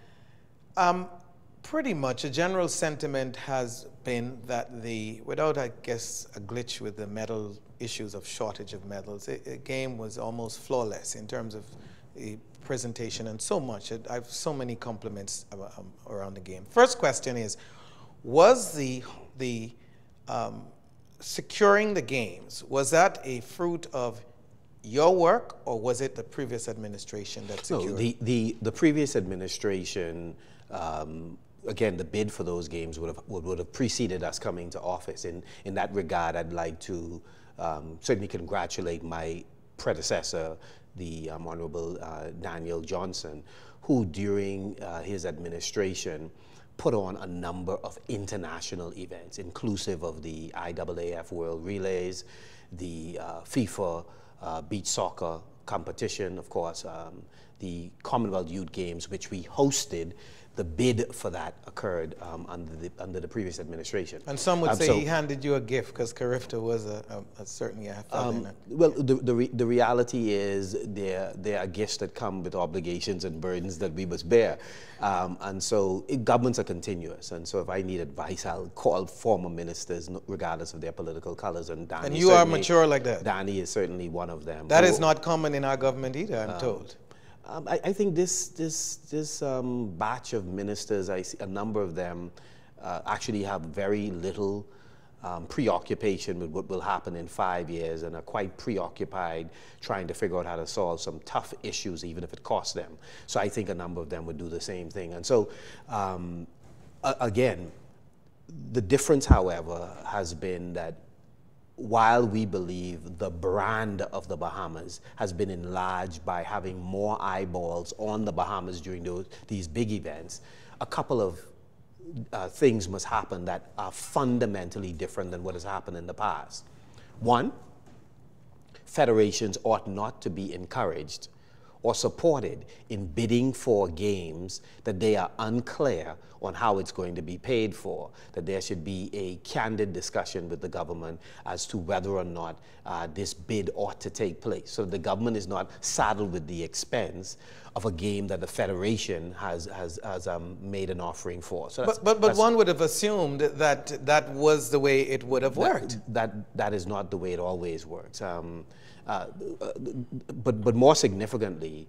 pretty much a general sentiment has been that without, I guess, a glitch with the medal issues of shortage of medals, the game was almost flawless in terms of the presentation and so much. I have so many compliments around the game. First question is, was the securing the games, was that a fruit of your work, or was it the previous administration that secured? No, the previous administration, again, the bid for those games would have preceded us coming to office. In that regard, I'd like to certainly congratulate my predecessor, the Honorable Daniel Johnson, who during his administration put on a number of international events, inclusive of the IAAF World Relays, the FIFA Beach Soccer competition, of course, the Commonwealth Youth Games, which we hosted the bid for that occurred under the previous administration. And some would say he handed you a gift because Carifta was certainly a felon. Well, the reality is there are gifts that come with obligations and burdens that we must bear. And so governments are continuous. And so if I need advice, I'll call former ministers regardless of their political colors. And you are mature like that? Danny is certainly one of them. That is not common in our government either, I'm told. I think this batch of ministers, I see a number of them actually have very little preoccupation with what will happen in 5 years and are quite preoccupied trying to figure out how to solve some tough issues, even if it costs them. So I think a number of them would do the same thing. And so, again, the difference, however, has been that while we believe the brand of the Bahamas has been enlarged by having more eyeballs on the Bahamas during these big events, a couple of things must happen that are fundamentally different than what has happened in the past. One, federations ought not to be encouraged or supported in bidding for games that they are unclear on how it's going to be paid for, that there should be a candid discussion with the government as to whether or not this bid ought to take place, so that the government is not saddled with the expense of a game that the federation has made an offering for. So but one would have assumed that that was the way it would have worked. That is not the way it always works. But more significantly,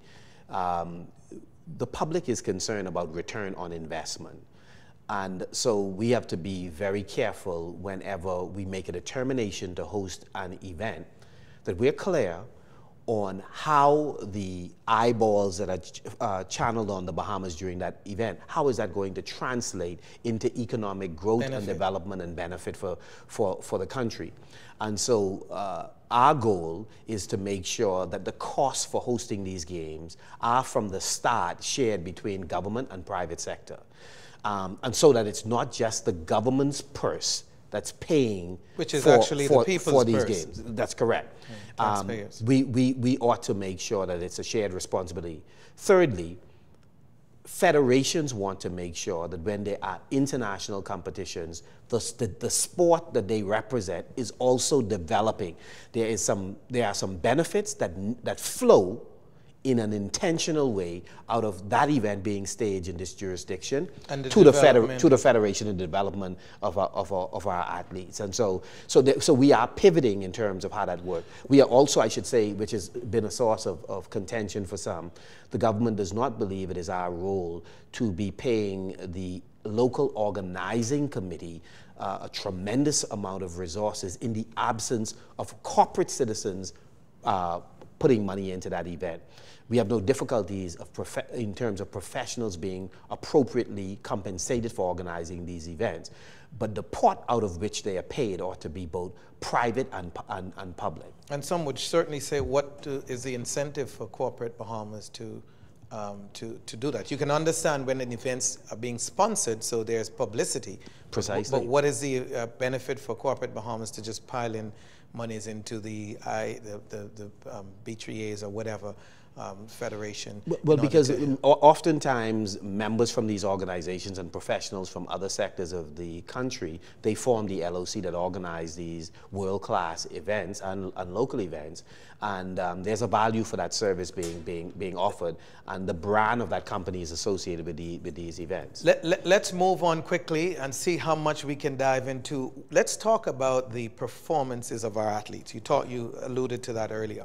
the public is concerned about return on investment. And so we have to be very careful whenever we make a determination to host an event, that we're clear on how the eyeballs that are channeled on the Bahamas during that event, how is that going to translate into economic growth and development and benefit for the country. And so our goal is to make sure that the costs for hosting these games are from the start shared between government and private sector. And so that it's not just the government's purse that's paying which is actually the people's for these purse. games. That's correct. Taxpayers. We ought to make sure that it's a shared responsibility. Thirdly, federations want to make sure that when there are international competitions, the sport that they represent is also developing. There are some benefits that flow in an intentional way out of that event being staged in this jurisdiction to the federation and development of our athletes. And so we are pivoting in terms of how that works. We are also, I should say, which has been a source of contention for some, the government does not believe it is our role to be paying the local organizing committee a tremendous amount of resources in the absence of corporate citizens putting money into that event. We have no difficulties in terms of professionals being appropriately compensated for organizing these events, but the pot out of which they are paid ought to be both private and public. And some would certainly say, what is the incentive for corporate Bahamas to do that? You can understand when events are being sponsored, so there's publicity. Precisely. But what is the benefit for corporate Bahamas to just pile in monies into the B3As or whatever federation? Well, because oftentimes members from these organizations and professionals from other sectors of the country, they form the LOC that organize these world-class events and local events, and there's a value for that service being offered, and the brand of that company is associated with these events. Let's move on quickly and see how much we can dive into. Let's talk about the performances of our athletes. You alluded to that earlier.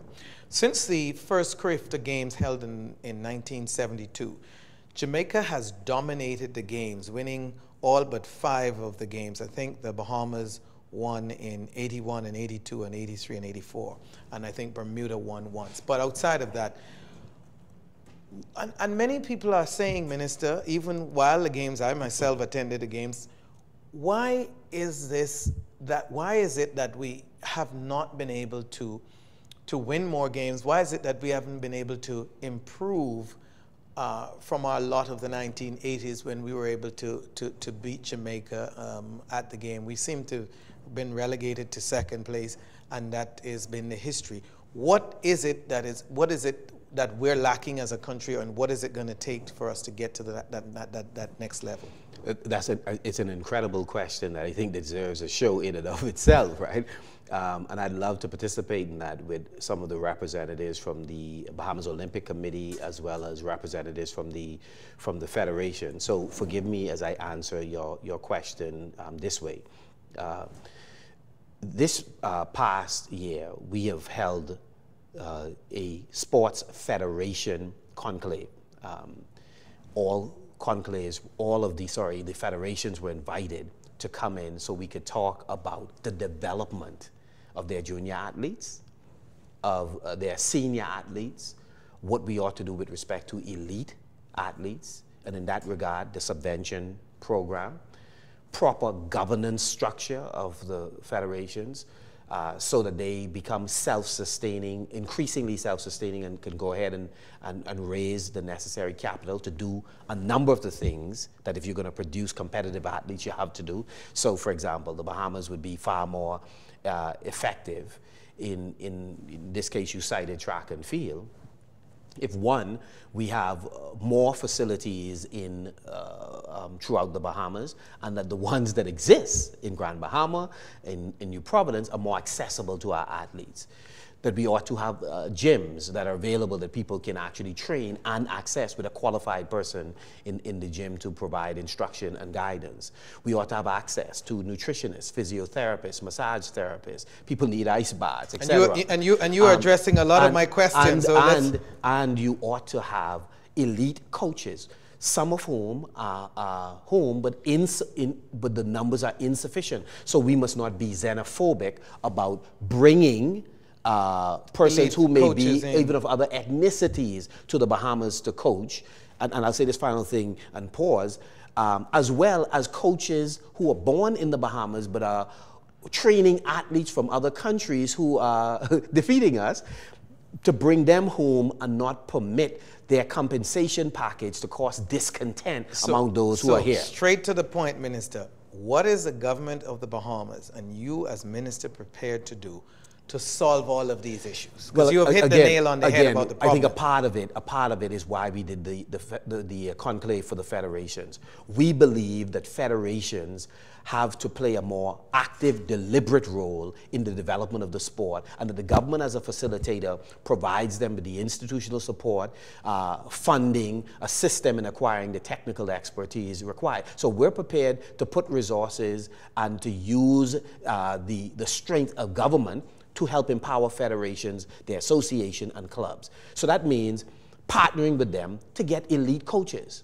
Since the first Carifta Games held in 1972, Jamaica has dominated the games, winning all but 5 of the games. I think the Bahamas won in 81 and 82 and 83 and 84, and I think Bermuda won once. But outside of that, and many people are saying, Minister, even while the games, I myself attended the games, why is it that we have not been able to win more games? Why is it that we haven't been able to improve from our lot of the 1980s when we were able to beat Jamaica at the game? We seem to have been relegated to second place, and that has been the history. What is it that we're lacking as a country, and what is it going to take for us to get to that next level? It's an incredible question that I think deserves a show in and of itself, right? And I'd love to participate in that with some of the representatives from the Bahamas Olympic Committee, as well as representatives from the Federation. So forgive me as I answer your question this way. This past year, we have held a sports federation conclave. All of the federations were invited to come in so we could talk about the development of their junior athletes, of their senior athletes, what we ought to do with respect to elite athletes, and in that regard, the subvention program, proper governance structure of the federations, so that they become self-sustaining, increasingly self-sustaining, and can go ahead and raise the necessary capital to do a number of the things that if you're going to produce competitive athletes, you have to do. So, for example, the Bahamas would be far more effective in this case you cited track and field. If one, we have more facilities in throughout the Bahamas, and that the ones that exist in Grand Bahama, in New Providence, are more accessible to our athletes. That we ought to have gyms that are available that people can actually train and access with a qualified person in the gym to provide instruction and guidance. We ought to have access to nutritionists, physiotherapists, massage therapists. People need ice baths, etc. And you are addressing a lot of my questions. And you ought to have elite coaches, some of whom are home, but the numbers are insufficient. So we must not be xenophobic about bringing persons elite who may be even of other ethnicities to the Bahamas to coach. And I'll say this final thing and pause, as well as coaches who are born in the Bahamas but are training athletes from other countries who are defeating us, to bring them home and not permit their compensation package to cause discontent among those who are here. Straight to the point, Minister, what is the government of the Bahamas and you as Minister prepared to do to solve all of these issues? Because you have hit the nail on the head about the problem. I think a part of it is why we did the conclave for the federations. We believe that federations have to play a more active, deliberate role in the development of the sport, and that the government as a facilitator provides them with the institutional support, funding, assist them in acquiring the technical expertise required. So we're prepared to put resources and to use the strength of government to help empower federations, their association, and clubs. So that means partnering with them to get elite coaches.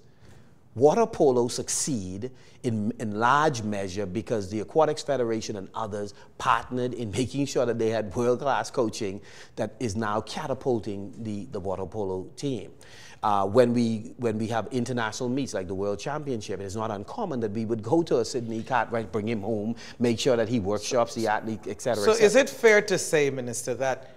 Water polo succeed in large measure because the Aquatics Federation and others partnered in making sure that they had world-class coaching that is now catapulting the water polo team. When we have international meets like the World Championship, it is not uncommon that we would go to a Sydney Cartwright, bring him home, make sure that he workshops the athlete, etc. So is it fair to say, Minister, that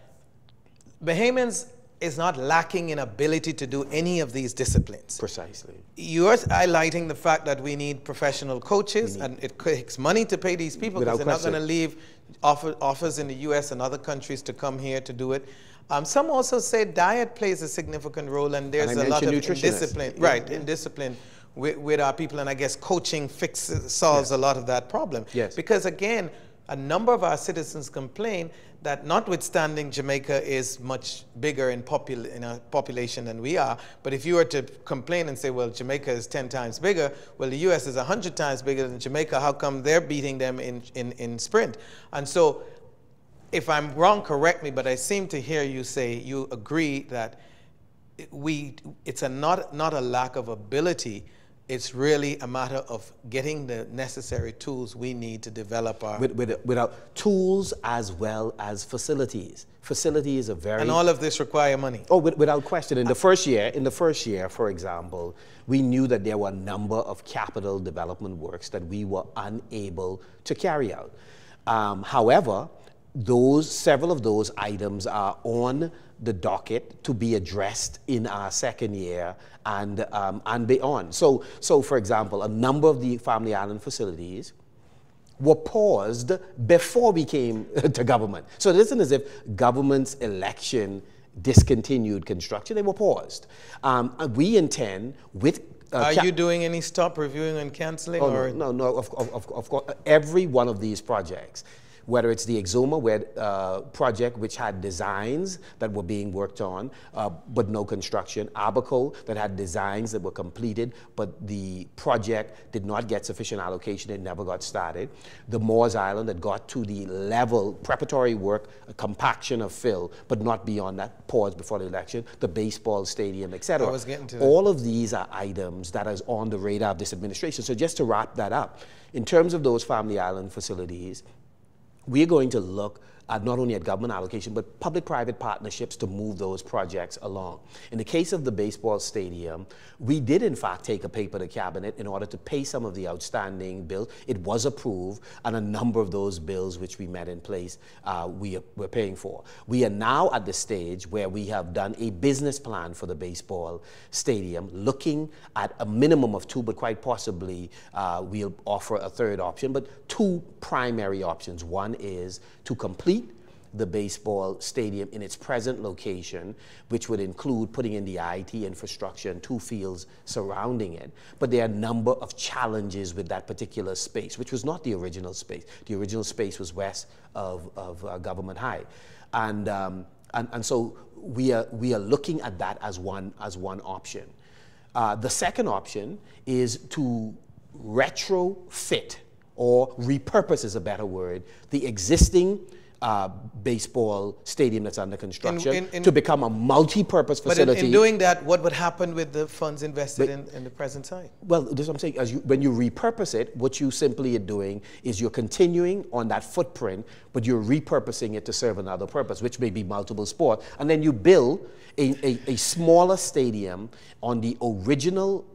Bahamians is not lacking in ability to do any of these disciplines? Precisely. You're highlighting the fact that we need professional coaches, and it takes money to pay these people because they're not going to leave offers in the U.S. and other countries to come here to do it. Some also say diet plays a significant role, and there's a lot of indiscipline, indiscipline with our people, and I guess coaching solves a lot of that problem. Yes. Because again, a number of our citizens complain that notwithstanding Jamaica is much bigger in our population than we are, but if you were to complain and say, well, Jamaica is 10 times bigger, well, the U.S. is 100 times bigger than Jamaica, how come they're beating them in sprint? And so, if I'm wrong, correct me, but I seem to hear you say you agree that it's not a lack of ability, it's really a matter of getting the necessary tools we need to develop our... Without tools as well as facilities. Facilities are very... And all of this require money. Oh, without question. In the first year, for example, we knew that there were a number of capital development works that we were unable to carry out. However, several of those items are on the docket to be addressed in our second year and beyond. So for example, a number of the Family Island facilities were paused before we came to government. So it isn't as if government's election discontinued construction. They were paused. And we intend with... Are you doing any stop, reviewing, and canceling? Oh, or? no, of course. Every one of these projects, whether it's the Exuma project, which had designs that were being worked on, but no construction. Abaco, that had designs that were completed, but the project did not get sufficient allocation. It never got started. The Moores Island that got to the level, preparatory work, a compaction of fill, but not beyond that, pause before the election. The baseball stadium, etc. I was getting to that. All of these are items that is on the radar of this administration. So just to wrap that up, in terms of those Family Island facilities, we're going to look at not only at government allocation, but public-private partnerships to move those projects along. In the case of the baseball stadium, we did in fact take a paper to cabinet in order to pay some of the outstanding bills. It was approved, and a number of those bills which we met in place, we're paying for. We are now at the stage where we have done a business plan for the baseball stadium, looking at a minimum of 2, but quite possibly we'll offer a third option, but 2 primary options. One is to complete the baseball stadium in its present location, which would include putting in the IT infrastructure and 2 fields surrounding it. But there are a number of challenges with that particular space, which was not the original space. The original space was west of Government High. And so we are looking at that as one option. The second option is to retrofit, or repurpose is a better word, the existing baseball stadium that's under construction to become a multi-purpose facility. But in doing that, what would happen with the funds invested in the present site? Well, that's what I'm saying. When you repurpose it, what you simply are doing is you're continuing on that footprint, but you're repurposing it to serve another purpose, which may be multiple sports. And then you build a smaller stadium on the original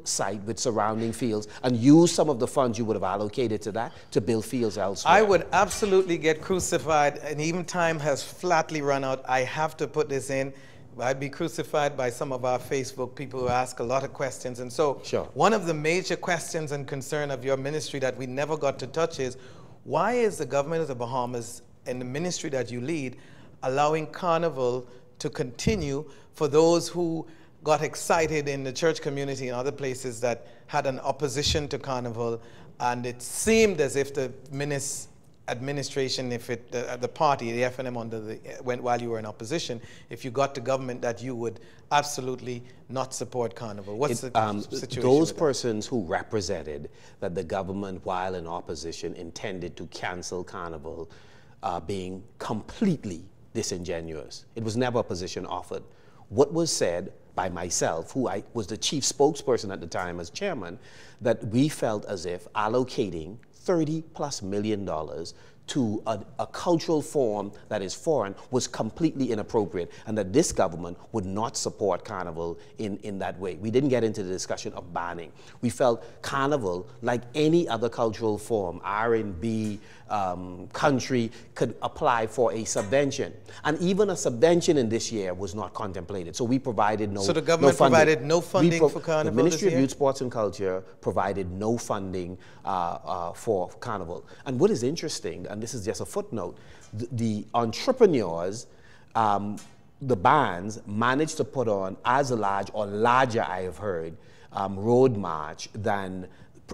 site with surrounding fields, and use some of the funds you would have allocated to that to build fields elsewhere. I would absolutely get crucified, and even time has flatly run out. I have to put this in. I'd be crucified by some of our Facebook people who ask a lot of questions. And so one of the major questions and concern of your ministry that we never got to touch is, why is the government of the Bahamas and the ministry that you lead allowing Carnival to continue for those who got excited in the church community and other places that had an opposition to Carnival, and it seemed as if the administration, the party, the FNM while you were in opposition, if you got to government, that you would absolutely not support Carnival. What's the situation? Those persons who represented that the government, while in opposition, intended to cancel Carnival, being completely disingenuous. It was never a position offered. What was said by myself, who I was the chief spokesperson at the time as chairman, that we felt as if allocating $30+ million to a cultural form that is foreign was completely inappropriate, and that this government would not support Carnival in that way. We didn't get into the discussion of banning. We felt Carnival, like any other cultural form, R&B, country, could apply for a subvention. And even a subvention in this year was not contemplated. So we provided no funding. So the government provided no funding for Carnival The Ministry this year? of Youth, Sports and Culture provided no funding for Carnival. And what is interesting, and this is just a footnote, the entrepreneurs, the bands, managed to put on as large or larger, I have heard, road march than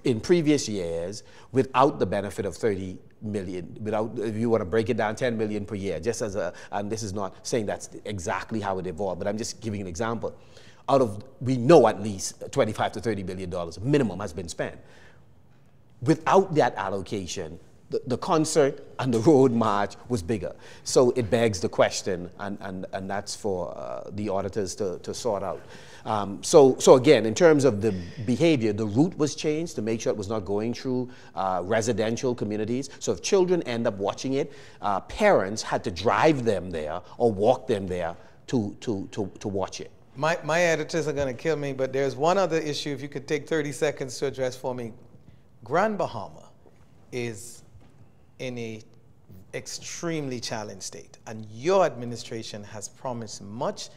in previous years without the benefit of 30 million, without, if you want to break it down, 10 million per year, just as a, and this is not saying that's exactly how it evolved, but I'm just giving an example. Out of, we know at least $25 to $30 billion minimum has been spent. Without that allocation, the concert and the road march was bigger. So it begs the question, and that's for the auditors to sort out. So again, in terms of the behavior, the route was changed to make sure it was not going through residential communities. So if children end up watching it, parents had to drive them there or walk them there to watch it. My editors are going to kill me, but there's one other issue, if you could take 30 seconds to address for me. Grand Bahama is in a extremely challenged state, and your administration has promised much,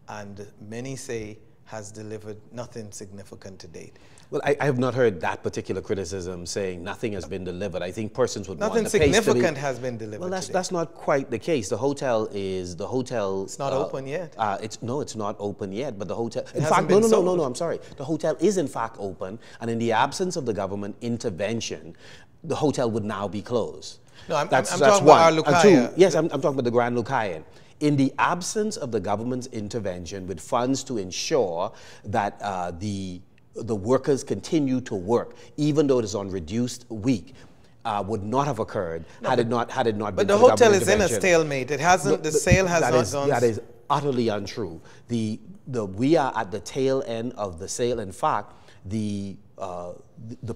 and many say has delivered nothing significant to date. Well, I have not heard that particular criticism saying nothing has been delivered. I think persons would Nothing want the pace to be... significant has been delivered. Well, today. that's not quite the case. The hotel is It's not open yet. It's not open yet. But the hotel, in hasn't fact, been no. sold. I'm sorry. The hotel is in fact open, and in the absence of the government intervention, the hotel would now be closed. No, I'm that's talking one. about our And Lucaya. two, yes, I'm talking about the Grand Lucayan. In the absence of the government's intervention with funds to ensure that the workers continue to work, even though it is on reduced week, would not have occurred had it not been But for the hotel government is in a intervention. stalemate. It hasn't. The sale has not gone. That is utterly untrue. We are at the tail end of the sale. In fact, the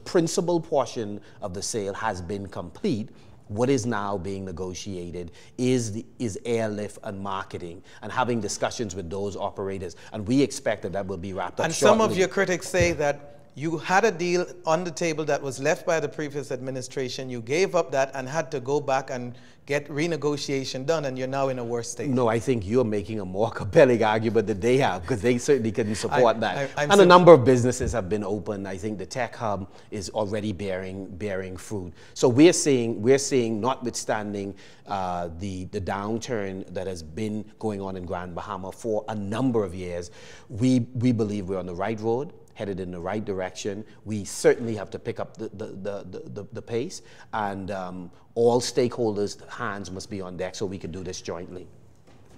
principal portion of the sale has been complete. What is now being negotiated is airlift and marketing, and having discussions with those operators. And we expect that will be wrapped up And shortly. some of your critics say that you had a deal on the table that was left by the previous administration. You gave up that and had to go back and get renegotiation done, and you're now in a worse state. No, I think you're making a more compelling argument than they have, because they certainly couldn't support that. I'm and a number of businesses have been open. I think the tech hub is already bearing fruit. So we're seeing, notwithstanding the downturn that has been going on in Grand Bahama for a number of years, we believe we're on the right road, headed in the right direction. We certainly have to pick up the pace, and all stakeholders' hands must be on deck so we can do this jointly.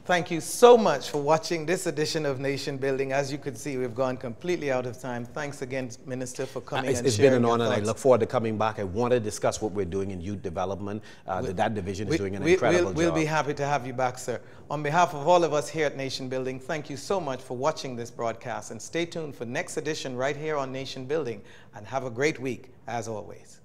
Thank you so much for watching this edition of Nation Building. As you can see, we've gone completely out of time. Thanks again, Minister, for coming and It's sharing been an your honor, and I thoughts. look forward to coming back. I want to discuss what we're doing in youth development. That division is doing an incredible job. We'll be happy to have you back, sir. On behalf of all of us here at Nation Building, thank you so much for watching this broadcast, and stay tuned for next edition right here on Nation Building, and have a great week, as always.